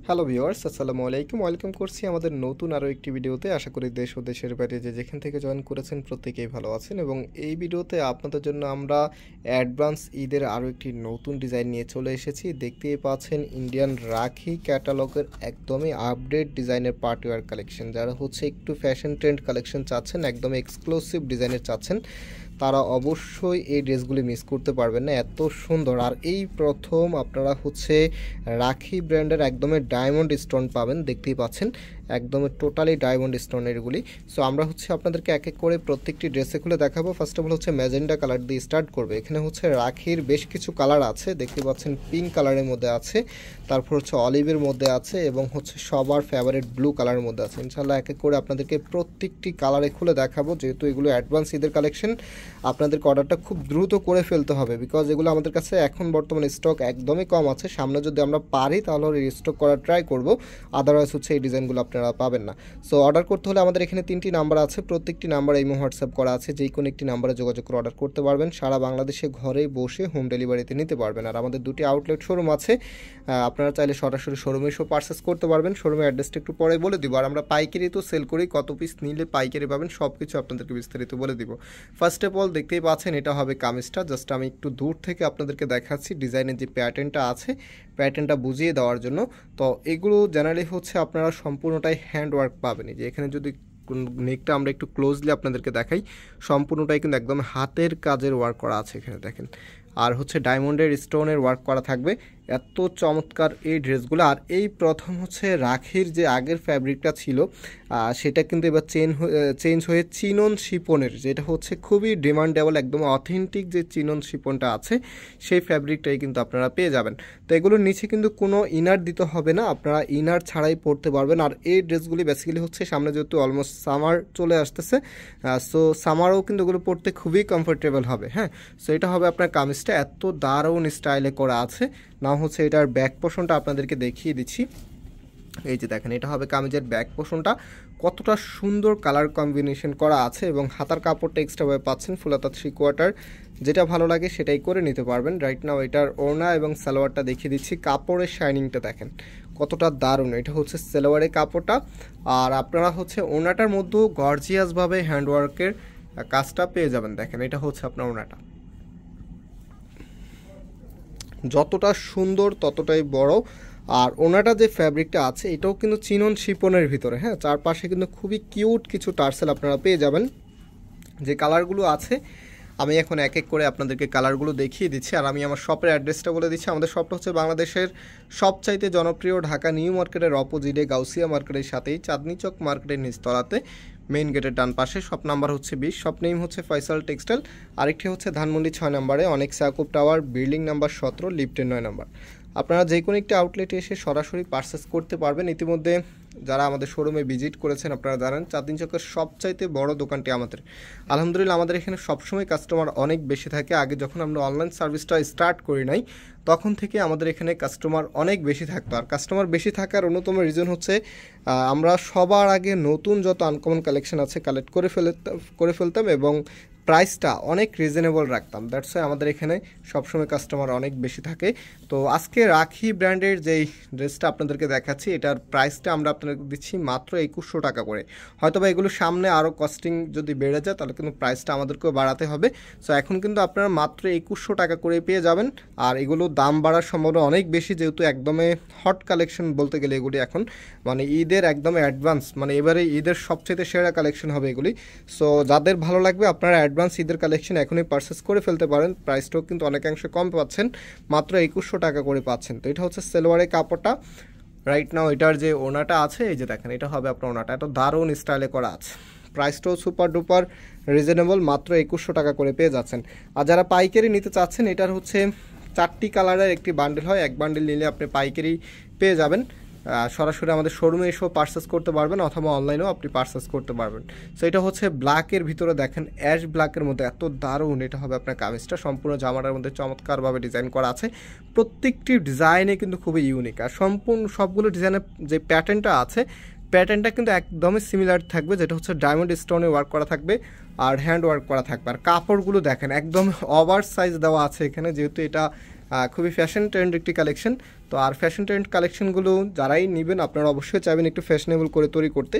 Hello viewers, আসসালামু আলাইকুম। Welcome করছি আমাদের নতুন আরও একটি ভিডিওতে। আশা করি দেশ ও দেশের বাইরে যে যেখান থেকে জয়েন করেছেন প্রত্যেকেই ভালো আছেন। এবং এই ভিডিওতে আপনাদের জন্য আমরা অ্যাডভান্স ঈদের আরও একটি নতুন ডিজাইন নিয়ে চলে এসেছি। দেখতেই পাচ্ছেন ইন্ডিয়ান রাখি ক্যাটালগের একদমই আপডেট ডিজাইনের পার্টিওয়ার কালেকশন। যারা হচ্ছে একটু ফ্যাশন ট্রেন্ড কালেকশন চাচ্ছেন, একদম এক্সক্লুসিভ ডিজাইনের চাচ্ছেন, তারা অবশ্যই এই ড্রেসগুলি মিস করতে পারবেন না, এত সুন্দর। আর এই প্রথম আপনারা হচ্ছে রাখি ব্র্যান্ডের একদমই ডায়মন্ড স্টোন পাবেন। দেখতেই পাচ্ছেন একদমই টোটালি ডায়মন্ড স্টোনের এগুলি। সো আমরা হচ্ছে আপনাদেরকে এক এক করে প্রত্যেকটি ড্রেসে খুলে দেখাবো। ফার্স্ট অফ অল হচ্ছে ম্যাজেন্ডা কালার দিয়ে স্টার্ট করবে। এখানে হচ্ছে রাখির বেশ কিছু কালার আছে, দেখতে পাচ্ছেন পিঙ্ক কালারের মধ্যে আছে, তারপর হচ্ছে অলিভের মধ্যে আছে এবং হচ্ছে সবার ফেভারিট ব্লু কালারের মধ্যে আছে। ইনশাল্লাহ এক এক করে আপনাদেরকে প্রত্যেকটি কালারে খুলে দেখাবো। যেহেতু এগুলো অ্যাডভান্স ঈদের কালেকশন, আপনাদেরকে অর্ডারটা খুব দ্রুত করে ফেলতে হবে, বিকজ এগুলো আমাদের কাছে এখন বর্তমানে স্টক একদমই কম আছে। সামনে যদি আমরা পারি তাহলে রিস্টক করার ট্রাই করব, আদারওয়াইজ হচ্ছে এই ডিজাইনগুলো আপনারা পাবেন না। সো অর্ডার করতে হলে আমাদের এখানে 3টি নাম্বার আছে, প্রত্যেকটি নাম্বার ইমো হোয়াটসঅ্যাপ করা আছে, যেই কোনো একটি নাম্বারে যোগাযোগ করে অর্ডার করতে পারবেন। সারা বাংলাদেশে ঘরে বসে হোম ডেলিভারিতে নিতে পারবেন। আর আমাদের 2টি আউটলেট শোরুম আছে, আপনারা চাইলে সরাসরি শোরুমে এসেও পারচেস করতে পারবেন। শোরুমের অ্যাড্রেসটা একটু পরে বলে দিব। আর আমরা পাইকারি তো সেল করি, কত পিস নিলে পাইকারি পাবেন সব কিছু আপনাদেরকে বিস্তারিত বলে দিব। ফার্স্ট অফ অল দেখতেই পাচ্ছেন এটা হবে কামিজটা। জাস্ট আমি একটু দূর থেকে আপনাদেরকে দেখাচ্ছি ডিজাইনের যে প্যাটার্নটা আছে, প্যাটার্নটা বুঝিয়ে দেওয়ার জন্য। তো এগুলো জেনারেলি হচ্ছে আপনারা সম্পূর্ণটাই হ্যান্ড ওয়ার্ক পাবেন। যে এখানে যদি নেকটা আমরা একটু ক্লোজলি আপনাদেরকে দেখাই, সম্পূর্ণটাই কিন্তু একদম হাতের কাজের ওয়ার্ক করা আছে এখানে দেখেন। আর হচ্ছে ডায়মন্ডের স্টোনের ওয়ার্ক করা থাকবে। এত চমৎকার এই ড্রেসগুলো। আর এই প্রথম হচ্ছে রাখির যে আগের ফ্যাব্রিকটা ছিল সেটা কিন্তু এবার চেঞ্জ হয়ে চিনন শিপনের, যেটা হচ্ছে খুবই ডিমান্ডেবল, একদম অথেন্টিক যে চিনন শিপনটা আছে সেই ফ্যাব্রিকটাই কিন্তু আপনারা পেয়ে যাবেন। তো এগুলোর নিচে কিন্তু কোনো ইনার দিতে হবে না, আপনারা ইনার ছাড়াই পরতে পারবেন। আর এই ড্রেসগুলি বেসিক্যালি হচ্ছে সামনে যেহেতু অলমোস্ট সামার চলে আসতেছে, সো সামারও কিন্তু এগুলো পরতে খুবই কমফোর্টেবল হবে। হ্যাঁ, সো এটা হবে আপনার কামিজটা, এত দারুণ স্টাইলে করা আছে। না হচ্ছে এটার ব্যাক পোর্শনটা আপনাদেরকে দেখিয়ে দিচ্ছি। এই যে দেখেন, এটা হবে কামিজের ব্যাক পোর্শনটা, কতটা সুন্দর কালার কম্বিনেশন করা আছে। এবং হাতার কাপড়টা এক্সট্রাভাবে পাচ্ছেন ফুল হাতা 3/4, যেটা ভালো লাগে সেটাই করে নিতে পারবেন। রাইট নাও এটার ওড়না এবং সালোয়ারটা দেখিয়ে দিচ্ছি। কাপড়ের শাইনিংটা দেখেন কতটা দারুণ। এটা হচ্ছে সালোয়ারের কাপড়টা। আর আপনারা হচ্ছে ওড়নাটার মধ্যেও গর্জিয়াসভাবে হ্যান্ডওয়ার্কের কাজটা পেয়ে যাবেন। দেখেন এটা হচ্ছে আপনার ওড়নাটা, যতটা সুন্দর ততটাই বড়। আর ওনাটা যে ফ্যাব্রিকটা আছে এটাও কিন্তু চিনন শিপনের ভিতরে। হ্যাঁ, চারপাশে কিন্তু খুবই কিউট কিছু টার্সেল আপনারা পেয়ে যাবেন। যে কালারগুলো আছে আমি এখন এক এক করে আপনাদেরকে কালারগুলো দেখিয়ে দিচ্ছি। আর আমি আমার শপের অ্যাড্রেসটা বলে দিচ্ছি। আমাদের শপটা হচ্ছে বাংলাদেশের সবচাইতে জনপ্রিয় ঢাকা নিউ মার্কেটের অপোজিটে গাউসিয়া মার্কেটের সাথেই চাঁদনি চক মার্কেটের নিচতলাতে মেইন গেটের ডান পাশে। শপ নাম্বার হচ্ছে 20, শপ নেম হচ্ছে ফয়সাল টেক্সটাইল। আরেকটি হচ্ছে ধানমন্ডি 6 নম্বরে অনেক সাকুব টাওয়ার, বিল্ডিং নাম্বার 17, লিফটের 9 নম্বর। আপনারা যে কোনো একটি আউটলেটে এসে সরাসরি পারচেস করতে পারবেন। ইতিমধ্যে যারা আমাদের শোরুমে ভিজিট করেছেন আপনারা জানেন চাঁদনি চকের সবচাইতে বড় দোকানটি আমাদের। আলহামদুলিল্লাহ আমাদের এখানে সবসময় কাস্টমার অনেক বেশি থাকে। আগে যখন আমরা অনলাইন সার্ভিসটা স্টার্ট করি নাই তখন থেকে আমাদের এখানে কাস্টমার অনেক বেশি থাকতো। আর কাস্টমার বেশি থাকার অন্যতম রিজন হচ্ছে আমরা সবার আগে নতুন যত আনকমন কালেকশন আছে কালেক্ট করে ফেলতাম এবং প্রাইসটা অনেক রিজনেবল রাখতাম। দ্যাটস ওয়াই আমাদের এখানে সবসময় কাস্টমার অনেক বেশি থাকে। তো আজকে রাখি ব্র্যান্ডের যেই ড্রেসটা আপনাদেরকে দেখাচ্ছি এটার প্রাইসটা আমরা আপনাদের দিচ্ছি মাত্র 2100 টাকা করে। হয়তো বা এগুলো সামনে আরও কস্টিং যদি বেড়ে যায় তাহলে কিন্তু প্রাইসটা আমাদেরকেও বাড়াতে হবে। সো এখন কিন্তু আপনারা মাত্র 2100 টাকা করে পেয়ে যাবেন। আর এগুলো দাম বাড়ার সম্ভাবনা অনেক বেশি, যেহেতু একদমই হট কালেকশন বলতে গেলে এগুলি এখন মানে ঈদের একদম অ্যাডভান্স, মানে এবারে ঈদের সবচেয়ে সেরা কালেকশন হবে এগুলি। সো যাদের ভালো লাগবে আপনারা অ্যাডভান্স ঈদের কালেকশন এখনই পারচেস করে ফেলতে পারেন। প্রাইসটাও কিন্তু অনেকাংশে কম পাচ্ছেন, মাত্র 2100 টাকা করে পাচ্ছেন। তো এটা হচ্ছে সালোয়ারের কাপড়টা। রাইট নাও এটার যে ওনাটা আছে এই যে দেখেন, এটা হবে আপনার ওনাটা, এত দারুণ স্টাইলে করা আছে। প্রাইসটাও সুপার ডুপার রিজনেবল, মাত্র 2100 টাকা করে পেয়ে যাচ্ছেন। আর যারা পাইকারি নিতে চাচ্ছেন এটার হচ্ছে 4টি কালারের একটি বান্ডেল হয়, এক বান্ডেল নিলে আপনি পাইকারি পেয়ে যাবেন। সরাসরি আমাদের শোরুমে এসেও পারচেস করতে পারবেন অথবা অনলাইনেও আপনি পারচেস করতে পারবেন। সো এটা হচ্ছে ব্ল্যাকের ভিতরে দেখেন অ্যাশ ব্ল্যাকের মধ্যে এত দারুণ। এটা হবে আপনার কামিজটা, সম্পূর্ণ জামাটার মধ্যে চমৎকারভাবে ডিজাইন করা আছে। প্রত্যেকটি ডিজাইনে কিন্তু খুবই ইউনিক। আর সম্পূর্ণ সবগুলো ডিজাইনের যে প্যাটার্নটা আছে প্যাটার্নটা কিন্তু একদমই সিমিলার থাকবে, যেটা হচ্ছে ডায়মন্ড স্টোনে ওয়ার্ক করা থাকবে আর হ্যান্ড ওয়ার্ক করা থাকবে। আর কাপড়গুলো দেখেন একদম ওভার সাইজ দেওয়া আছে এখানে, যেহেতু এটা খুবই ফ্যাশন ট্রেন্ড একটি কালেকশন। তো আর ফ্যাশন ট্রেন্ড কালেকশনগুলো যারাই নেবেন আপনারা অবশ্যই চাইবেন একটু ফ্যাশনেবল করে তৈরি করতে।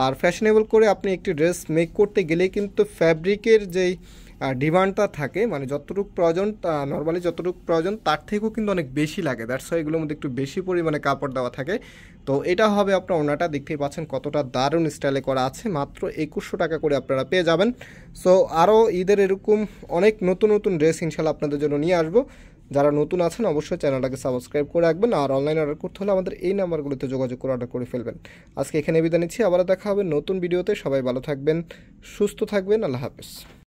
আর ফ্যাশনেবল করে আপনি একটি ড্রেস মেক করতে গেলে কিন্তু ফ্যাব্রিকের যেই ডিমান্ডটা থাকে, মানে যতটুকু প্রয়োজন নর্মালি যতটুকু প্রয়োজন তার থেকেও কিন্তু অনেক বেশি লাগে। দ্যাটস ওয়াই এগুলোর মধ্যে একটু বেশি পরিমাণে কাপড় দেওয়া থাকে। তো এটা হবে আপনার ওনাটা, দেখতেই পাচ্ছেন কতটা দারুণ স্টাইলে করা আছে, মাত্র 2100 টাকা করে আপনারা পেয়ে যাবেন। সো আরও ঈদের এরকম অনেক নতুন নতুন ড্রেস ইনশাল্লাহ আপনাদের জন্য নিয়ে আসবো। যারা নতুন আছেন অবশ্যই চ্যানেলটাকে সাবস্ক্রাইব করে রাখবেন, আর অনলাইন অর্ডার করতে হলে আমাদের এই নাম্বারগুলোতে যোগাযোগ করে অর্ডার করে ফেলবেন। আজকে এখানে বিদায় নিচ্ছি, আবার দেখা হবে নতুন ভিডিওতে। সবাই ভালো থাকবেন, সুস্থ থাকবেন, আল্লাহ হাফেজ।